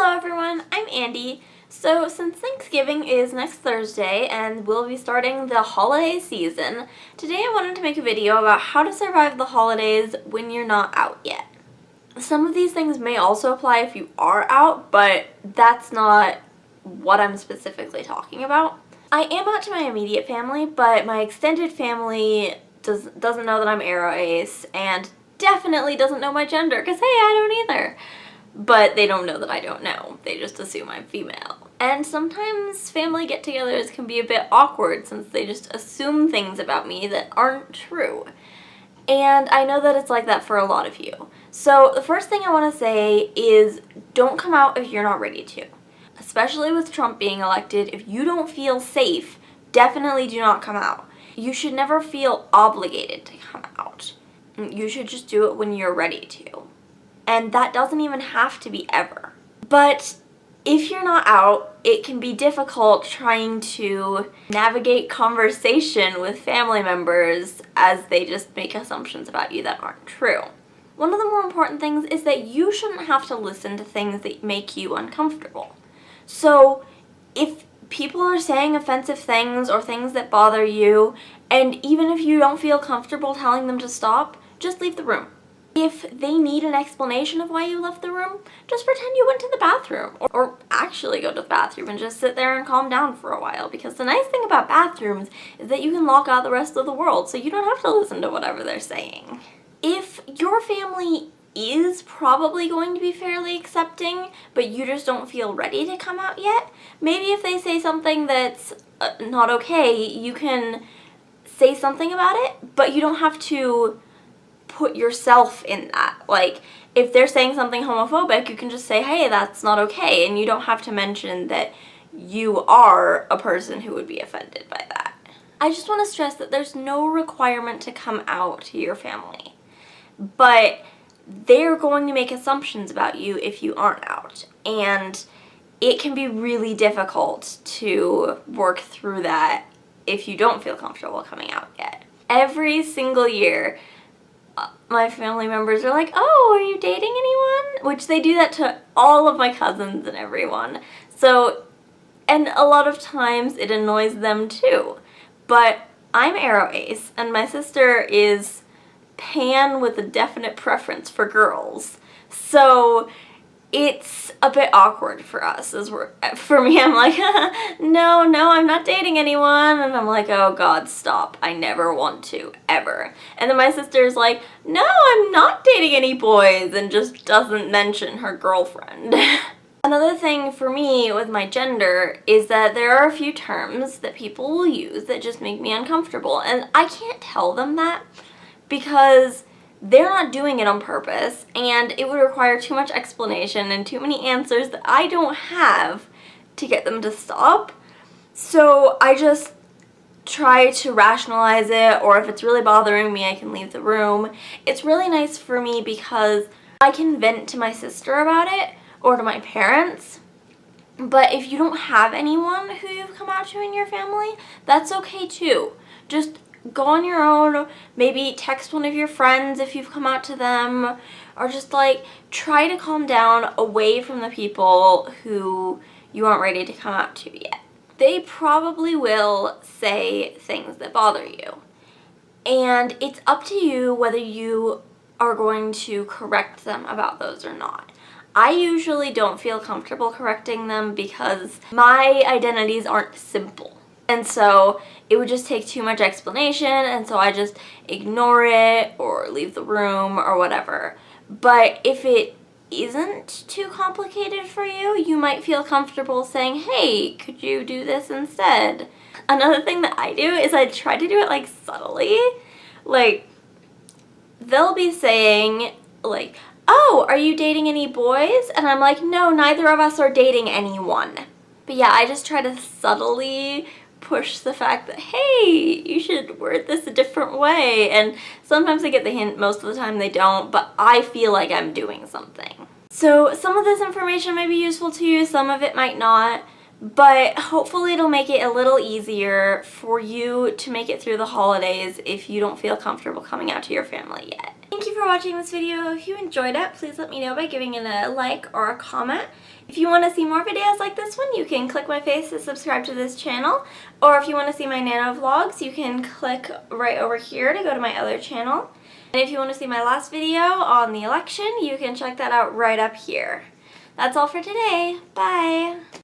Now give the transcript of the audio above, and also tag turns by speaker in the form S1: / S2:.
S1: Hello everyone, I'm Andy. So since Thanksgiving is next Thursday and we'll be starting the holiday season, today I wanted to make a video about how to survive the holidays when you're not out yet. Some of these things may also apply if you are out, but that's not what I'm specifically talking about. I am out to my immediate family, but my extended family doesn't know that I'm aro ace and definitely doesn't know my gender, because hey, I don't either. But they don't know that I don't know. They just assume I'm female. And sometimes family get-togethers can be a bit awkward since they just assume things about me that aren't true. And I know that it's like that for a lot of you. So the first thing I want to say is don't come out if you're not ready to. Especially with Trump being elected, if you don't feel safe, definitely do not come out. You should never feel obligated to come out. You should just do it when you're ready to. And that doesn't even have to be ever. But if you're not out, it can be difficult trying to navigate conversation with family members as they just make assumptions about you that aren't true. One of the more important things is that you shouldn't have to listen to things that make you uncomfortable. So if people are saying offensive things or things that bother you, and even if you don't feel comfortable telling them to stop, just leave the room. If they need an explanation of why you left the room, just pretend you went to the bathroom. Or actually go to the bathroom and just sit there and calm down for a while. Because the nice thing about bathrooms is that you can lock out the rest of the world, so you don't have to listen to whatever they're saying. If your family is probably going to be fairly accepting, but you just don't feel ready to come out yet, maybe if they say something that's not okay, you can say something about it, but you don't have to put yourself in that. Like, if they're saying something homophobic, you can just say, hey, that's not okay, and you don't have to mention that you are a person who would be offended by that. I just want to stress that there's no requirement to come out to your family, but they're going to make assumptions about you if you aren't out, and it can be really difficult to work through that if you don't feel comfortable coming out yet. Every single year, my family members are like, oh, are you dating anyone? Which they do that to all of my cousins and everyone. So, and a lot of times it annoys them too. But I'm aro ace and my sister is pan with a definite preference for girls. So it's a bit awkward for us for me, I'm like, no, I'm not dating anyone. And I'm like, oh God, stop. I never want to, ever. And then my sister's like, no, I'm not dating any boys, and just doesn't mention her girlfriend. Another thing for me with my gender is that there are a few terms that people will use that just make me uncomfortable. And I can't tell them that because they're not doing it on purpose, and it would require too much explanation and too many answers that I don't have to get them to stop. So I just try to rationalize it, or if it's really bothering me, I can leave the room. It's really nice for me because I can vent to my sister about it or to my parents. But if you don't have anyone who you've come out to in your family, that's okay too. Just go on your own, maybe text one of your friends if you've come out to them, or just like try to calm down away from the people who you aren't ready to come out to yet. They probably will say things that bother you, and it's up to you whether you are going to correct them about those or not. I usually don't feel comfortable correcting them because my identities aren't simple. And so it would just take too much explanation, and so I just ignore it or leave the room or whatever. But if it isn't too complicated for you, you might feel comfortable saying, hey, could you do this instead? Another thing that I do is I try to do it like subtly. Like, they'll be saying like, oh, are you dating any boys? And I'm like, no, neither of us are dating anyone. But yeah, I just try to subtly push the fact that, hey, you should word this a different way. And sometimes they get the hint, most of the time they don't, but I feel like I'm doing something. So some of this information might be useful to you, some of it might not, but hopefully it'll make it a little easier for you to make it through the holidays if you don't feel comfortable coming out to your family yet. Thank you for watching this video. If you enjoyed it, please let me know by giving it a like or a comment. If you want to see more videos like this one, you can click my face to subscribe to this channel. Or if you want to see my Nano vlogs, you can click right over here to go to my other channel. And if you want to see my last video on the election, you can check that out right up here. That's all for today. Bye!